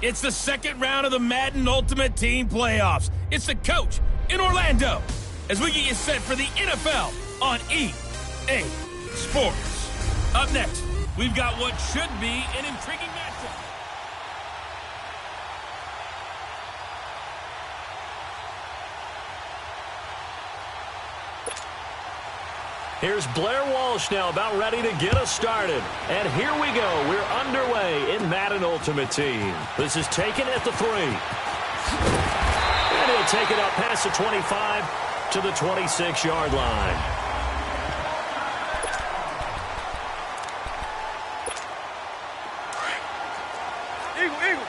It's the second round of the Madden Ultimate Team playoffs. It's the coach in Orlando as we get you set for the NFL on EA Sports. Up next, we've got what should be an intriguing matchup. Here's Blair Walsh now about ready to get us started. And here we go. We're underway in Madden Ultimate Team. This is taken at the 3. And he'll take it up past the 25 to the 26-yard line. Eagle.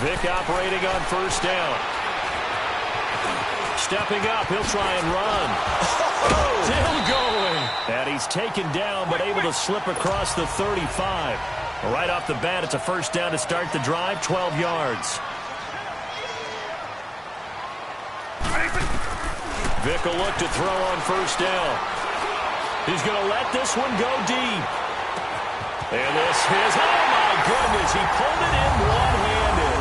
Vic operating on first down. Stepping up, he'll try and run. Still going. And he's taken down, but able to slip across the 35. Right off the bat, it's a first down to start the drive, 12 yards. Vic will look to throw on first down. He's going to let this one go deep. And this is, oh my goodness, he pulled it in one-handed.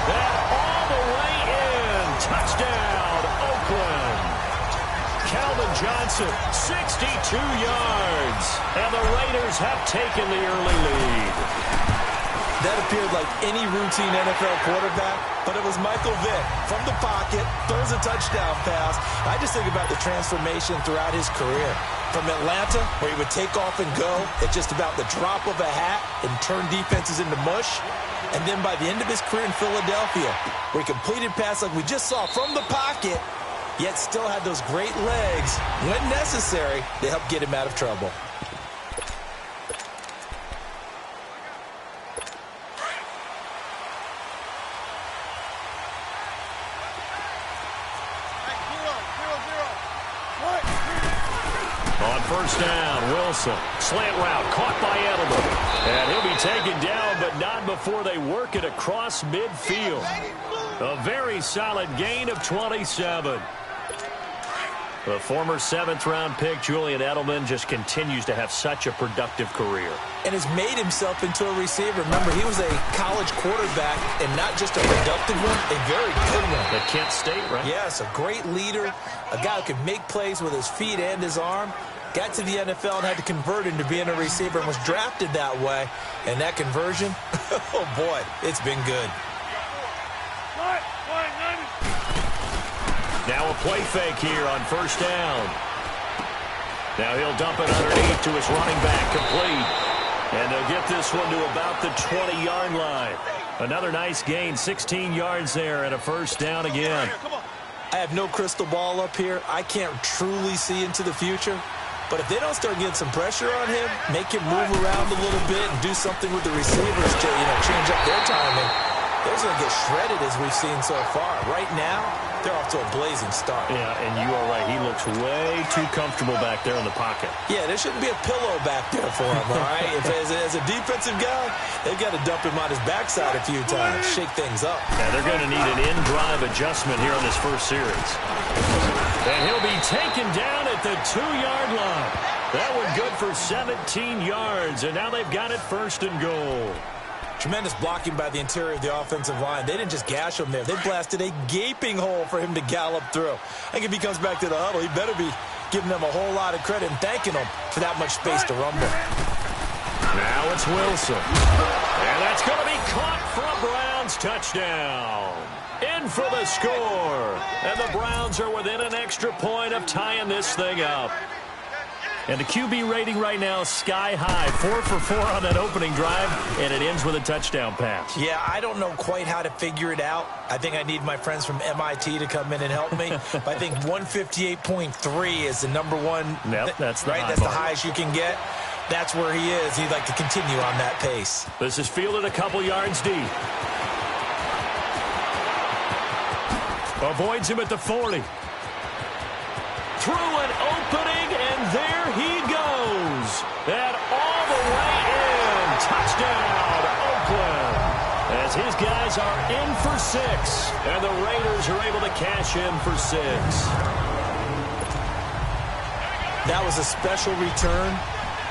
That all the way in. Touchdown, Oakland. Calvin Johnson, 62 yards. And the Raiders have taken the early lead. That appeared like any routine NFL quarterback, but it was Michael Vick from the pocket, throws a touchdown pass. I just think about the transformation throughout his career. From Atlanta, where he would take off and go at just about the drop of a hat and turn defenses into mush. And then by the end of his career in Philadelphia, where he completed passes like we just saw from the pocket, yet still had those great legs, when necessary, to help get him out of trouble. On first down, Wilson. Slant route caught by Edelman. And he'll be taken down, but not before they work it across midfield. A very solid gain of 27. The former 7th-round pick, Julian Edelman, just continues to have such a productive career. And has made himself into a receiver. Remember, he was a college quarterback, and not just a productive one, a very good one. At Kent State, right? Yes, a great leader, a guy who could make plays with his feet and his arm. Got to the NFL and had to convert into being a receiver and was drafted that way. And that conversion, oh boy, it's been good. Now a play fake here on first down. Now he'll dump it underneath to his running back, complete. And they'll get this one to about the 20-yard line. Another nice gain, 16 yards there, and a first down again. I have no crystal ball up here. I can't truly see into the future. But if they don't start getting some pressure on him, make him move around a little bit and do something with the receivers to, change up their timing, they're going to get shredded as we've seen so far. Right now, they're off to a blazing start. Yeah, and you are right. He looks way too comfortable back there in the pocket. Yeah, there shouldn't be a pillow back there for him, all right? If as a defensive guy, they've got to dump him on his backside a few times, shake things up. Yeah, they're going to need an in-drive adjustment here on this first series. And he'll be taken down at the 2-yard line. That one good for 17 yards, and now they've got it first and goal. Tremendous blocking by the interior of the offensive line. They didn't just gash him there. They blasted a gaping hole for him to gallop through. I think if he comes back to the huddle, he better be giving them a whole lot of credit and thanking them for that much space to rumble. Now it's Wilson. And that's going to be caught for a Browns touchdown. In for the score. And the Browns are within an extra point of tying this thing up. And the QB rating right now is sky high. 4 for 4 on that opening drive, and it ends with a touchdown pass. Yeah, I don't know quite how to figure it out. I think I need my friends from MIT to come in and help me. But I think 158.3 is the number one. Yep, that's the right. That's the highest you can get. That's where he is. He'd like to continue on that pace. This is fielded a couple yards deep. Avoids him at the 40. Through an opening, and there he goes. And all the way in. Touchdown, Oakland. As his guys are in for 6. And the Raiders are able to cash in for 6. That was a special return,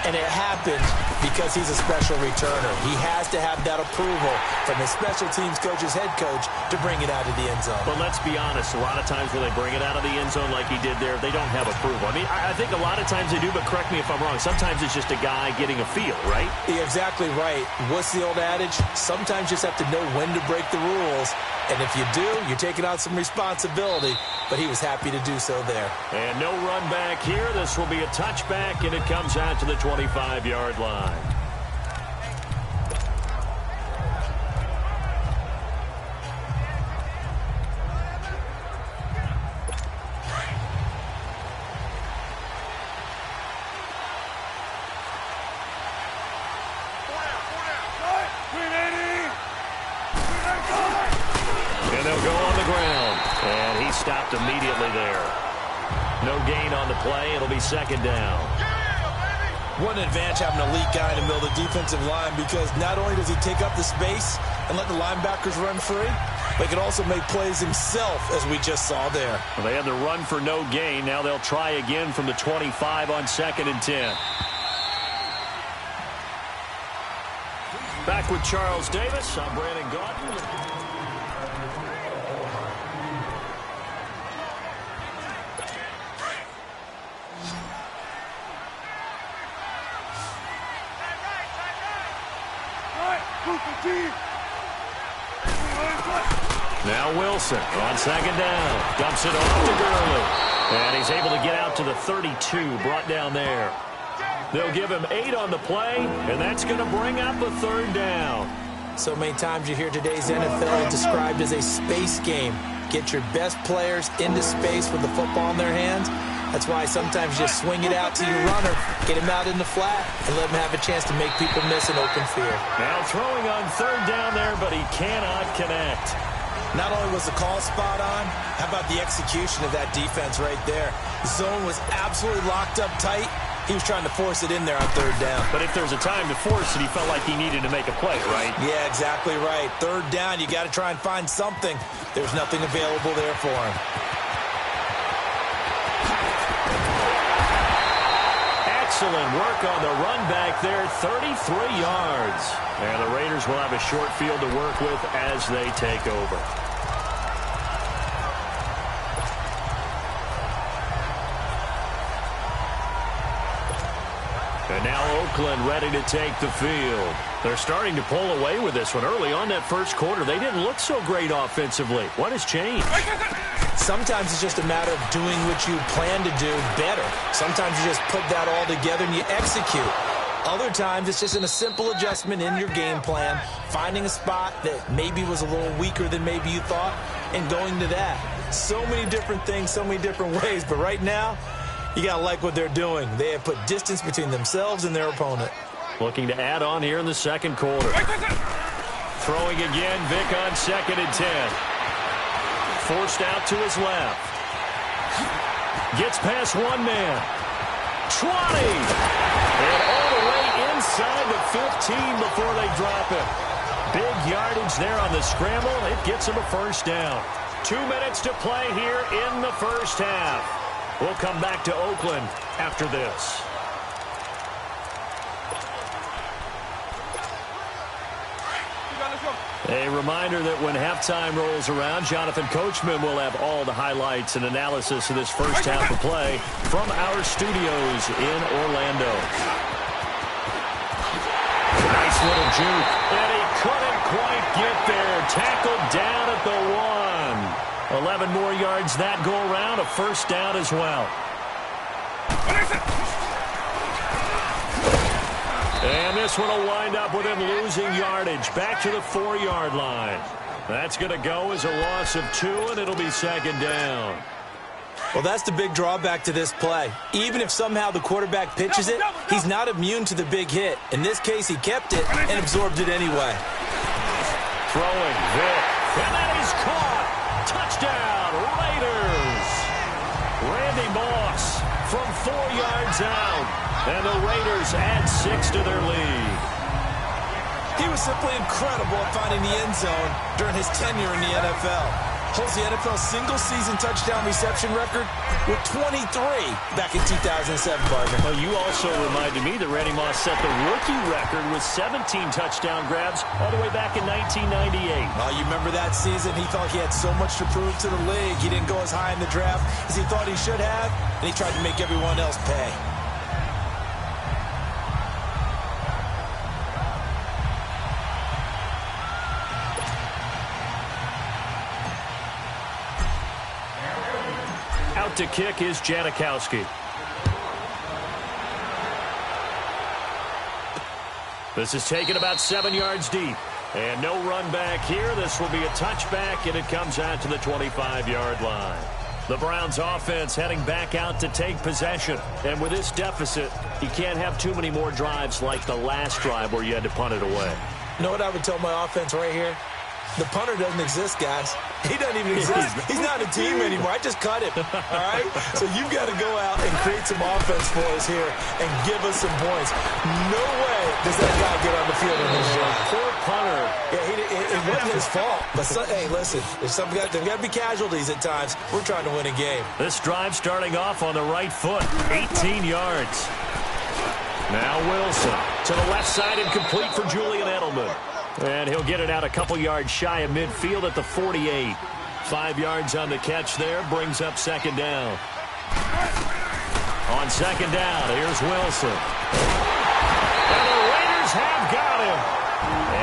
and it happened because he's a special returner. He has to have that approval from his special teams coach's head coach to bring it out of the end zone. But let's be honest, a lot of times when they bring it out of the end zone like he did there, they don't have approval. I mean, I think a lot of times they do, but correct me if I'm wrong. Sometimes it's just a guy getting a feel, right? You're exactly right. What's the old adage? Sometimes you just have to know when to break the rules. And if you do, you're taking on some responsibility. But he was happy to do so there. And no run back here. This will be a touchback, and it comes out to the 25-yard line. And they'll go on the ground. And he stopped immediately there. No gain on the play. It'll be second down. What an advantage having an elite guy in the middle of the defensive line, because not only does he take up the space and let the linebackers run free, but he can also make plays himself, as we just saw there. Well, they had the run for no gain. Now they'll try again from the 25 on 2nd and 10. Back with Charles Davis. I'm Brandon Gaudin. Now Wilson on 2nd down. Dumps it off to Gurley. And he's able to get out to the 32, brought down there. They'll give him 8 on the play, and that's going to bring up a 3rd down. So many times you hear today's NFL described as a space game. Get your best players into space with the football in their hands. That's why sometimes you just swing it out to your runner, get him out in the flat, and let him have a chance to make people miss an open field. Now throwing on 3rd down there, but he cannot connect. Not only was the call spot on, how about the execution of that defense right there? Zone was absolutely locked up tight. He was trying to force it in there on 3rd down. But if there's a time to force it, he felt like he needed to make a play, right? Yeah, exactly right. 3rd down, you got to try and find something. There's nothing available there for him. Excellent work on the run back there, 33 yards. And the Raiders will have a short field to work with as they take over. And now Oakland ready to take the field. They're starting to pull away with this one. Early on that first quarter, they didn't look so great offensively. What has changed? Sometimes it's just a matter of doing what you plan to do better. Sometimes you just put that all together and you execute. Other times it's just in a simple adjustment in your game plan, finding a spot that maybe was a little weaker than maybe you thought, and going to that. So many different things, so many different ways, but right now, you got to like what they're doing. They have put distance between themselves and their opponent. Looking to add on here in the second quarter. Throwing again, Vic on 2nd and 10. Forced out to his left. Gets past one man. 20. And all the way inside the 15 before they drop it. Big yardage there on the scramble. It gets him a 1st down. 2 minutes to play here in the first half. We'll come back to Oakland after this. A reminder that when halftime rolls around, Jonathan Coachman will have all the highlights and analysis of this first half of play from our studios in Orlando. Nice little juke. And he couldn't quite get there. Tackled down at the 1. 11 more yards that go around. A 1st down as well. And this one will wind up with him losing yardage. Back to the 4-yard line. That's going to go as a loss of 2, and it'll be 2nd down. Well, that's the big drawback to this play. Even if somehow the quarterback pitches it, he's not immune to the big hit. In this case, he kept it and absorbed it anyway. Throwing Vic. And that is caught. Touchdown, Raiders. Randy Moss from 4 yards out. And the Raiders add 6 to their lead. He was simply incredible at finding the end zone during his tenure in the NFL. holds the NFL single-season touchdown reception record with 23 back in 2007, partner. Well, you also reminded me that Randy Moss set the rookie record with 17 touchdown grabs all the way back in 1998. You remember that season? He thought he had so much to prove to the league. He didn't go as high in the draft as he thought he should have, and he tried to make everyone else pay. Out to kick is GeZuSdAdOn187's. This is taken about 7 yards deep. And no run back here. This will be a touchback, and it comes out to the 25-yard line. The Browns offense heading back out to take possession. And with this deficit, you can't have too many more drives like the last drive where you had to punt it away. You know what I would tell my offense right here? The punter doesn't exist, guys. He doesn't even exist. He's not a team anymore. I just cut him, all right? So you've got to go out and create some offense for us here and give us some points. No way does that guy get on the field in this drive. Poor punter. Yeah, it wasn't his fault. But, hey, listen, there's got to be casualties at times. We're trying to win a game. This drive starting off on the right foot, 18 yards. Now Wilson to the left side, incomplete for Julian Edelman. And he'll get it out a couple yards shy of midfield at the 48. 5 yards on the catch there, brings up second down. On second down, here's Wilson. And the Raiders have got him.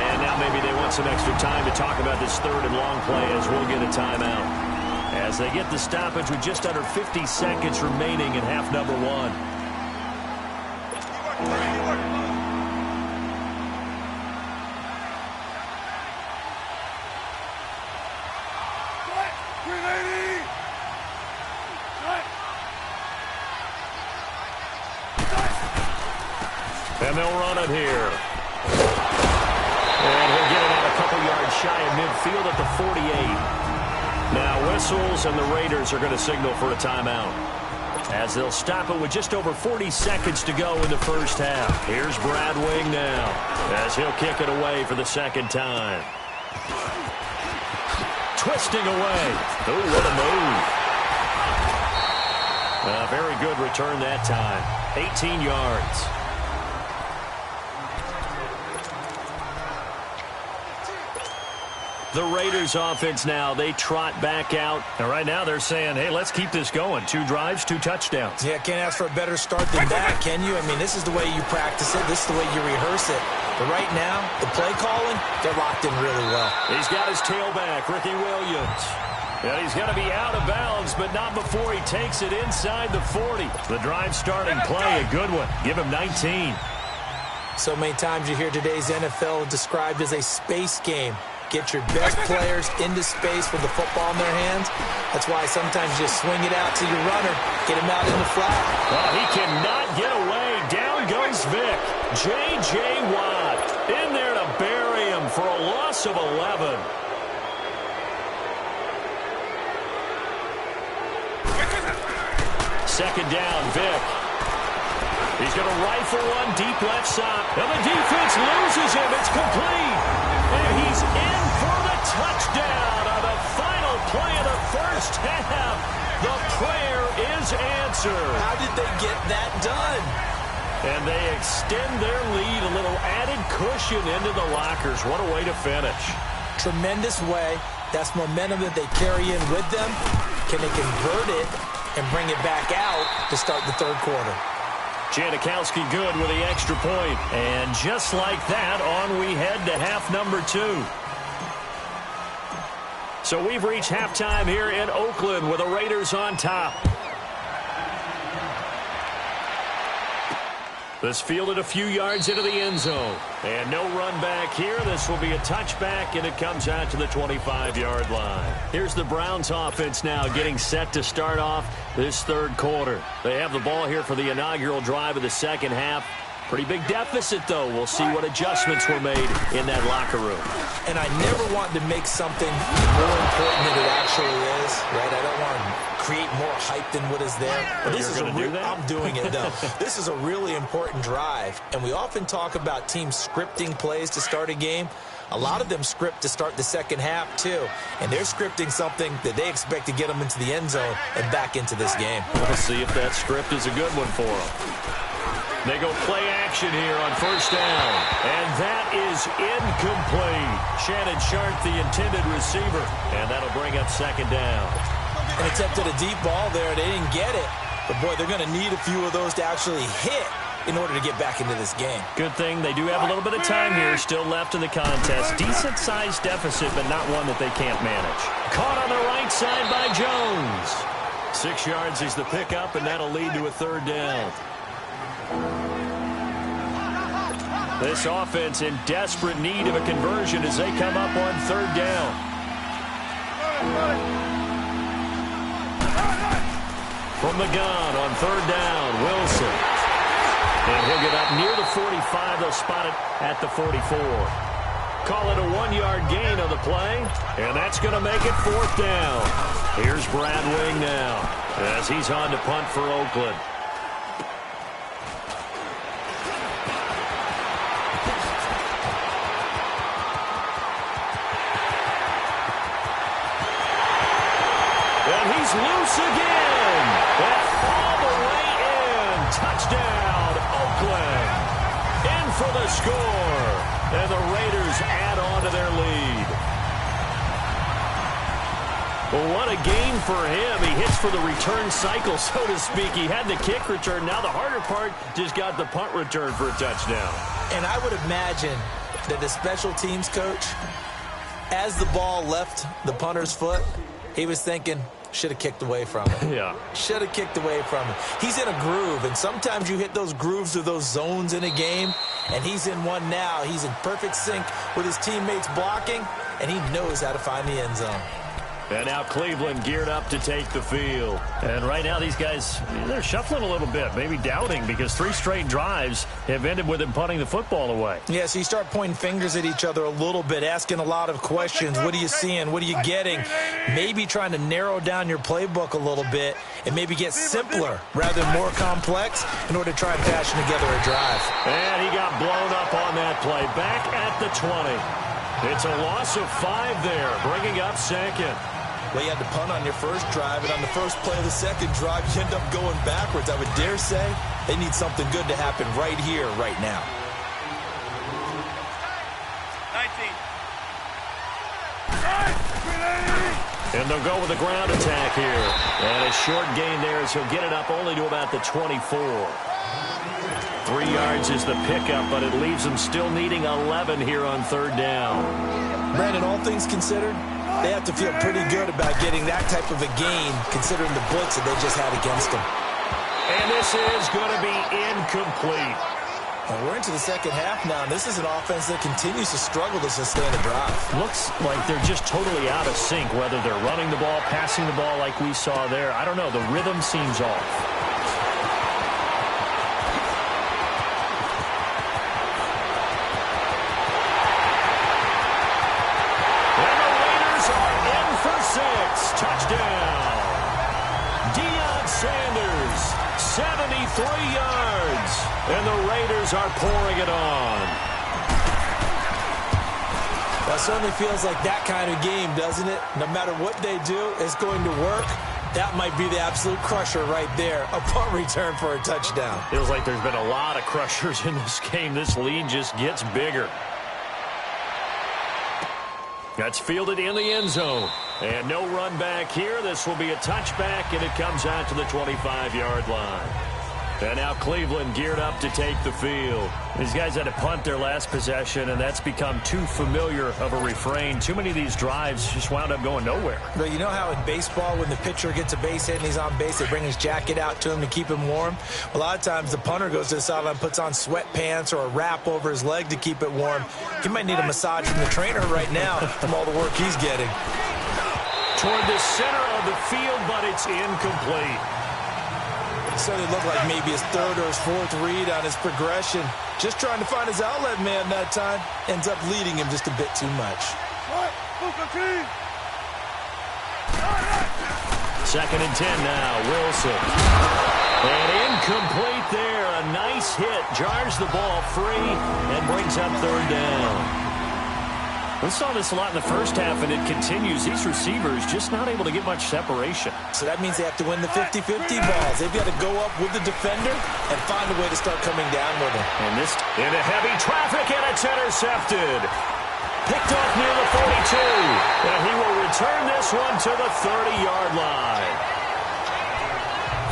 And now maybe they want some extra time to talk about this third and long play as we'll get a timeout. As they get the stoppage with just under 50 seconds remaining in half number one. And they'll run it here. And he'll get it out a couple yards shy of midfield at the 48. Now whistles, and the Raiders are going to signal for a timeout. As they'll stop it with just over 40 seconds to go in the first half. Here's Brad Wing now, as he'll kick it away for the second time. Twisting away. Oh, what a move. A very good return that time. 18 yards. The Raiders offense now, they trot back out. And right now they're saying, hey, let's keep this going. 2 drives, 2 touchdowns. Yeah, can't ask for a better start than that, can you? I mean, this is the way you practice it. This is the way you rehearse it. But right now, the play calling, they're locked in really well. He's got his tailback, Ricky Williams. And he's going to be out of bounds, but not before he takes it inside the 40. The drive starting play, a good one. Give him 19. So many times you hear today's NFL described as a space game. Get your best players into space with the football in their hands. That's why sometimes you just swing it out to your runner, get him out in the flat. Well, he cannot get away. Down goes Vic. J.J. Watt in there to bury him for a loss of 11. Second down, Vic. He's going to rifle one deep left side. And the defense loses him. It's complete. And he's in for the touchdown on the final play of the first half. The prayer is answered. How did they get that done? And they extend their lead, a little added cushion into the lockers. What a way to finish. Tremendous way. That's momentum that they carry in with them. Can they convert it and bring it back out to start the third quarter? GeZuSdAdOn187's good with the extra point. And just like that, on we head to half number 2. So we've reached halftime here in Oakland with the Raiders on top. This fielded a few yards into the end zone. And no run back here. This will be a touchback, and it comes out to the 25-yard line. Here's the Browns offense now getting set to start off this third quarter. They have the ball here for the inaugural drive of the second half. Pretty big deficit, though. We'll see what adjustments were made in that locker room. And I never want to make something more important than it actually is, right? I don't want to create more hype than what is there. But this is I'm doing it, though. This is a really important drive. And we often talk about teams scripting plays to start a game. A lot of them script to start the second half, too. And they're scripting something that they expect to get them into the end zone and back into this game. We'll see if that script is a good one for them. They go play action here on first down. And that is incomplete. Shannon Sharp, the intended receiver. And that'll bring up second down. An attempt at a deep ball there. They didn't get it. But, boy, they're going to need a few of those to actually hit in order to get back into this game. Good thing they do have a little bit of time here still left in the contest. Decent-sized deficit, but not one that they can't manage. Caught on the right side by Jones. 6 yards is the pickup, and that'll lead to a third down. This offense in desperate need of a conversion as they come up on third down. From the gun on third down, Wilson. And he'll get up near the 45. They'll spot it at the 44. Call it a 1-yard gain on the play. And that's going to make it fourth down. Here's Brad Wing now as he's on to punt for Oakland. And he's loose again. And all the way in. Touchdown, Oakland. In for the score. And the Raiders add on to their lead. Well, what a game for him. He hits for the return cycle, so to speak. He had the kick return. Now the harder part, just got the punt return for a touchdown. And I would imagine that the special teams coach, as the ball left the punter's foot, he was thinking, should have kicked away from it. Yeah. Should have kicked away from it. He's in a groove, and sometimes you hit those grooves or those zones in a game, and he's in one now. He's in perfect sync with his teammates blocking, and he knows how to find the end zone. And now Cleveland geared up to take the field. And right now these guys, they're shuffling a little bit, maybe doubting, because 3 straight drives have ended with them punting the football away. Yeah, so you start pointing fingers at each other a little bit, asking a lot of questions. What are you seeing? What are you getting? Maybe trying to narrow down your playbook a little bit and maybe get simpler rather than more complex in order to try and fashion together a drive. And he got blown up on that play. Back at the 20. It's a loss of 5 there, bringing up second. Well, you had to punt on your first drive, and on the first play of the second drive, you end up going backwards. I would dare say they need something good to happen right here, right now. 19. And they'll go with a ground attack here. And a short gain there as he'll get it up only to about the 24. 3 yards is the pickup, but it leaves them still needing 11 here on third down. Brandon, all things considered, they have to feel pretty good about getting that type of a gain, considering the blitz that they just had against them. And this is going to be incomplete. Well, we're into the second half now, and this is an offense that continues to struggle to sustain a drive. Looks like they're just totally out of sync, whether they're running the ball, passing the ball like we saw there. I don't know. The rhythm seems off. Touchdown. Deion Sanders, 73 yards. And the Raiders are pouring it on. That certainly feels like that kind of game, doesn't it? No matter what they do, it's going to work. That might be the absolute crusher right there. A punt return for a touchdown. Feels like there's been a lot of crushers in this game. This lead just gets bigger. That's fielded in the end zone. And no run back here. This will be a touchback, and it comes out to the 25-yard line. And now Cleveland geared up to take the field. These guys had to punt their last possession, and that's become too familiar of a refrain. Too many of these drives just wound up going nowhere. Well, you know how in baseball, when the pitcher gets a base hit and he's on base, they bring his jacket out to him to keep him warm? A lot of times the punter goes to the sideline, puts on sweatpants or a wrap over his leg to keep it warm. He might need a massage from the trainer right now from all the work he's getting. Toward the center of the field, but it's incomplete. So it looked like maybe his third or his fourth read on his progression. Just trying to find his outlet man that time. Ends up leading him just a bit too much. Second and 10 now, Wilson. And incomplete there. A nice hit. Jars the ball free and brings up third down. We saw this a lot in the first half, and it continues. These receivers just not able to get much separation. So that means they have to win the 50-50 balls. They've got to go up with the defender and find a way to start coming down with him. And this into heavy traffic, and it's intercepted. Picked off near the 42. And he will return this one to the 30-yard line.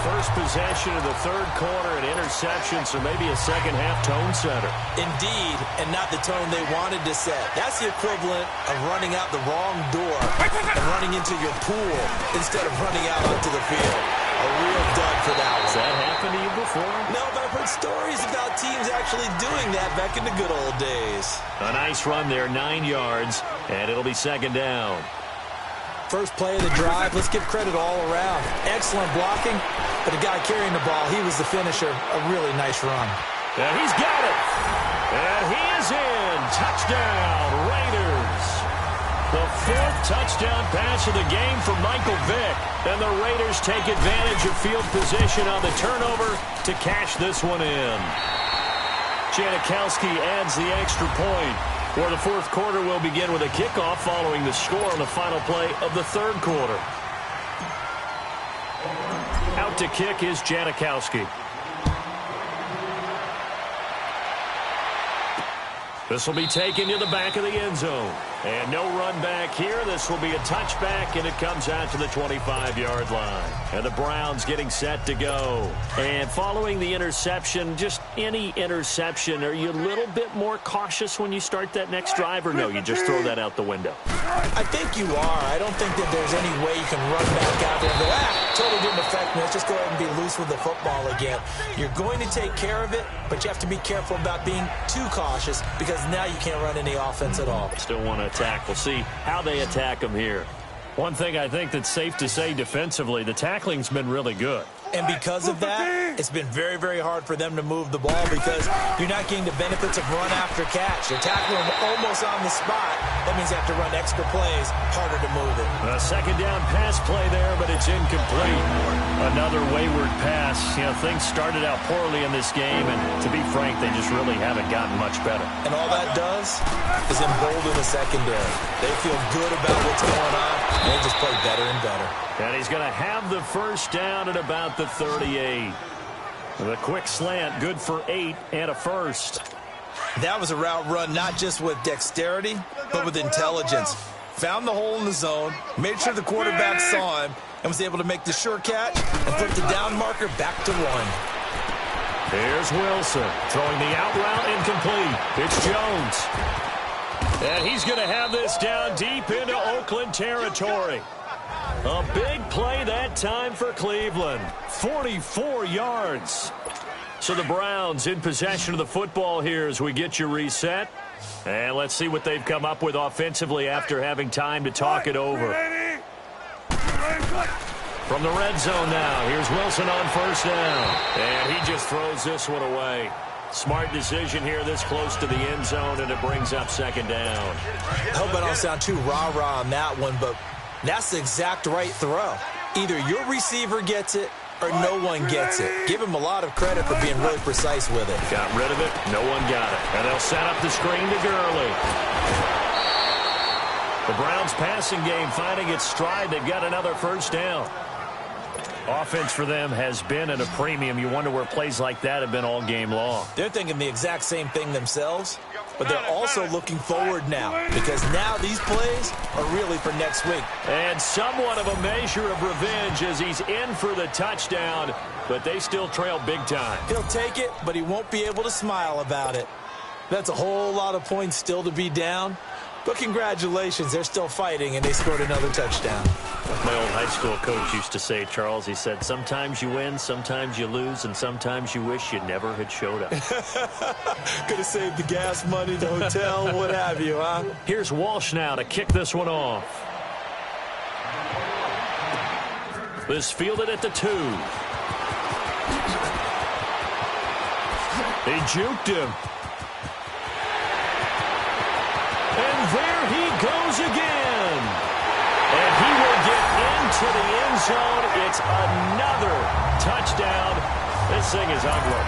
First possession of the third quarter, an interception, so maybe a second-half tone setter. Indeed, and not the tone they wanted to set. That's the equivalent of running out the wrong door and running into your pool instead of running out onto the field. A real dud for that one. Has that happened to you before? No, but I've heard stories about teams actually doing that back in the good old days. A nice run there, 9 yards, and it'll be second down. First play of the drive, let's give credit all around. Excellent blocking, but the guy carrying the ball, he was the finisher. A really nice run. And he's got it. And he is in. Touchdown, Raiders. The fourth touchdown pass of the game for Michael Vick. And the Raiders take advantage of field position on the turnover to cash this one in. Janikowski adds the extra point. For the fourth quarter will begin with a kickoff following the score on the final play of the third quarter. Out to kick is Janikowski. This will be taken to the back of the end zone. And no run back here. This will be a touchback, and it comes out to the 25-yard line. And the Browns getting set to go. And following the interception, just any interception, are you a little bit more cautious when you start that next drive, or no, you just throw that out the window? I think you are. I don't think that there's any way you can run back out there and go, totally didn't affect me. Let's just go ahead and be loose with the football again. You're going to take care of it, but you have to be careful about being too cautious because now you can't run any offense at all. Still want to attack. We'll see how they attack them here. One thing I think that's safe to say defensively, the tackling's been really good. And because of that, it's been very, very hard for them to move the ball because you're not getting the benefits of run after catch. They're tackling almost on the spot. That means they have to run extra plays, harder to move it. A second down pass play there, but it's incomplete. Another wayward pass. You know, things started out poorly in this game, and to be frank, they just really haven't gotten much better. And all that does is embolden the secondary. They feel good about what's going on, and they just play better and better. And he's going to have the first down at about the 38. The quick slant, good for 8 and a first. That was a route run not just with dexterity, but with intelligence. Found the hole in the zone, made sure the quarterback saw him, and was able to make the sure catch and flip the down marker back to 1. Here's Wilson throwing the out route incomplete. It's Jones. And he's going to have this down deep into Oakland territory. A big play that time for Cleveland. 44 yards. So the Browns in possession of the football here as we get you reset. And let's see what they've come up with offensively after having time to talk it over. From the red zone now, here's Wilson on first down. And he just throws this one away. Smart decision here this close to the end zone, and it brings up second down. I hope I don't sound too rah-rah on that one, but that's the exact right throw. Either your receiver gets it or no one gets it. Give him a lot of credit for being really precise with it. Got rid of it. No one got it. And they'll set up the screen to Gurley. The Browns passing game finding its stride. They've got another first down. Offense for them has been at a premium. You wonder where plays like that have been all game long. They're thinking the exact same thing themselves, but they're also looking forward now because now these plays are really for next week. And somewhat of a measure of revenge as he's in for the touchdown, but they still trail big time. He'll take it, but he won't be able to smile about it. That's a whole lot of points still to be down. But congratulations, they're still fighting, and they scored another touchdown. My old high school coach used to say, Charles, he said, sometimes you win, sometimes you lose, and sometimes you wish you never had showed up. Could have saved the gas money, the hotel, what have you, huh? Here's Walsh now to kick this one off. This fielded at the 2. They juked him. And there he goes again. And he will get into the end zone. It's another touchdown. This thing is ugly.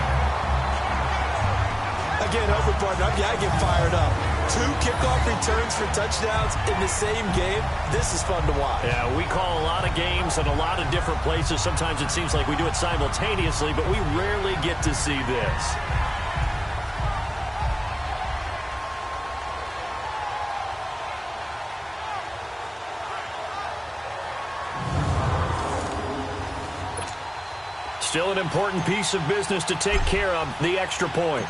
I can't help it, partner. I get fired up. 2 kickoff returns for touchdowns in the same game. This is fun to watch. Yeah, we call a lot of games in a lot of different places. Sometimes it seems like we do it simultaneously, but we rarely get to see this. Still an important piece of business to take care of, the extra point.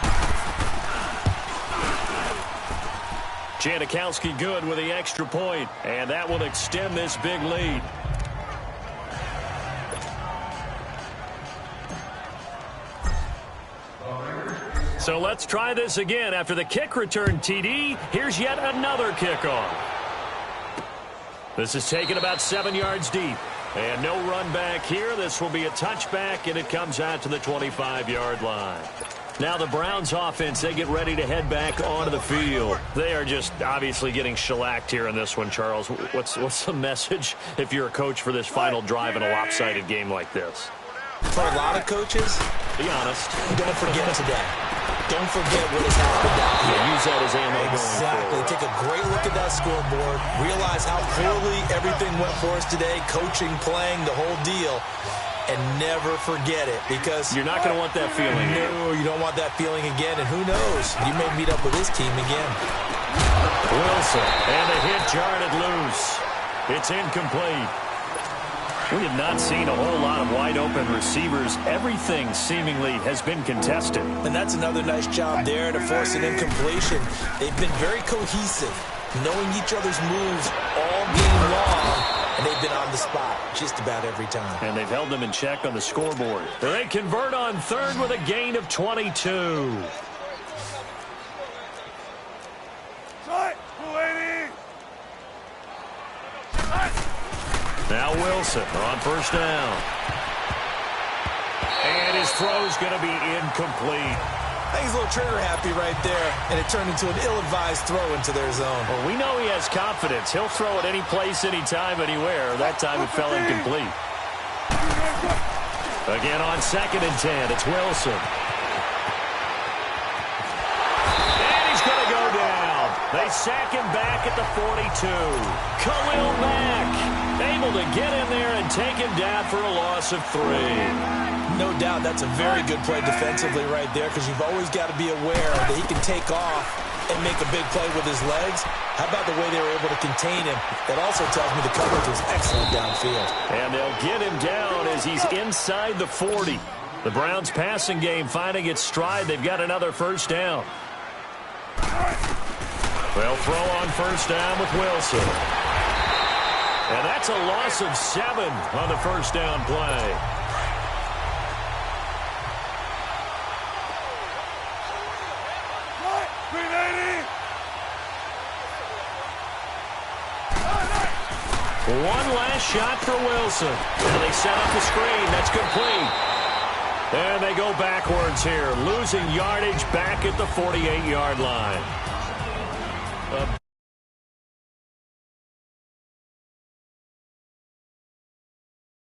Janikowski good with the extra point, and that will extend this big lead. So let's try this again. After the kick return TD, here's yet another kickoff. This is taken about 7 yards deep. And no run back here. This will be a touchback, and it comes out to the 25-yard line. Now the Browns offense, they get ready to head back onto the field. They are just obviously getting shellacked here in this one, Charles. What's the message if you're a coach for this final drive in a lopsided game like this? For a lot of coaches, be honest. Don't forget today. Don't forget what has happened out here. Yeah, use that as ammo. Exactly. Take a great look at that scoreboard. Realize how poorly everything went for us today. Coaching, playing, the whole deal. And never forget it, because you're not going to want that feeling. No, you don't want that feeling again. And who knows? You may meet up with this team again. Wilson. And the hit jarred it loose. It's incomplete. We have not seen a whole lot of wide-open receivers. Everything seemingly has been contested. And that's another nice job there to force an incompletion. They've been very cohesive, knowing each other's moves all game long, and they've been on the spot just about every time. And they've held them in check on the scoreboard. They convert on third with a gain of 22. Now Wilson on first down. And his throw's going to be incomplete. I think he's a little trigger happy right there, and it turned into an ill-advised throw into their zone. Well, we know he has confidence. He'll throw it any place, anytime, anywhere. That time it fell incomplete. Again on 2nd and 10, it's Wilson. And he's going to go down. They sack him back at the 42. Khalil Mack able to get in there and take him down for a loss of 3. No doubt that's a very good play defensively right there, because you've always got to be aware that he can take off and make a big play with his legs. How about the way they were able to contain him? That also tells me the coverage was excellent downfield. And they'll get him down as he's inside the 40. The Browns passing game finding its stride. They've got another first down. They'll throw on first down with Wilson. And that's a loss of 7 on the first down play. One last shot for Wilson. And they set up the screen. That's complete. And they go backwards here, losing yardage back at the 48-yard line. A